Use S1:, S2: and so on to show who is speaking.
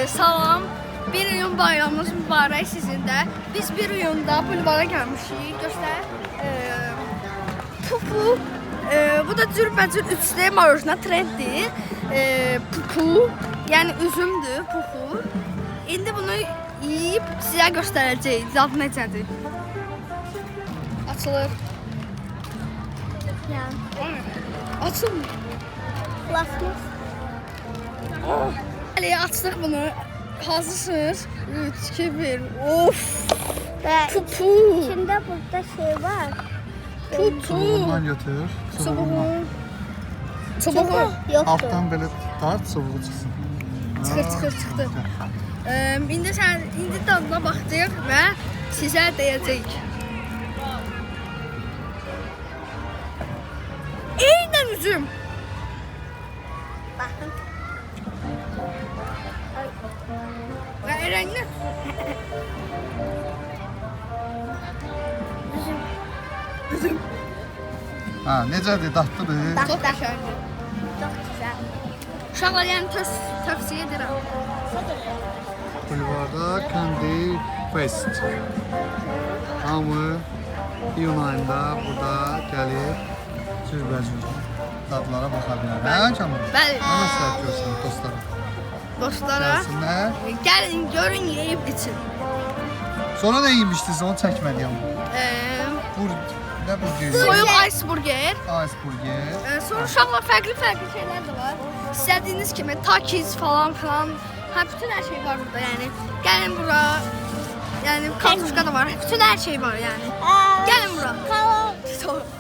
S1: Salam. 1 iyun bayramınız mübarək sizin də. Biz 1 iyunda bulvara gəlmişik. Göstər. Pupu. Bu da cürbəcür 3D marojna trenddir. Pupu. Yəni üzümdür pupu. İndi bunu yeyib sizə göstərəcəyik. Zat necədir? Açılır. Açılmır.
S2: Plastik.
S1: Hələ açdıq bunu. Hazırsınız? 3, 2, 1. Of! Pupu!
S2: İçinde burada şey var.
S1: Pupu!
S3: Çubuğundan götür. Çubuğundan.
S1: Çubuğu.
S2: Yoktu.
S3: Alttan belə tart, çubuğu çıxsın.
S1: Çıxdı. İndi dadına baxdıq və sizə deyəcəyik. Eynən üzüm.
S2: Bakın.
S1: Və rəngi
S3: Ha, necədir, dadlıdır?
S1: çox qəşəngdir.
S2: Çok güzel.
S1: Uşaqlar yəni tövsiyə edirəm.
S3: Bulvarda Candy Fest. Hamı iyun ayında burada gəlib cürbəcür dadlara baxa bilər. Hə, Kamal?
S1: Bəli.
S3: Nə məsləhət görsən dostlara?
S1: Dostlara
S3: Gəlsinlər.
S1: gəlin, görün, yeyib için.
S3: Sonra nə yemişdiniz, onu çəkməliyəm. Nə bu gün?
S1: Soyuq iceburger.
S3: Iceburger.
S1: Sonra uşaqlar fərqli şeylər də var. İstədiyiniz kimi takiz falan filan. Bütün hər şey var burada yəni. Gəlin bura. Yəni kartuşka da var. Bütün hər şey var yəni. Gəlin bura.
S2: Tamam.
S1: Sonra.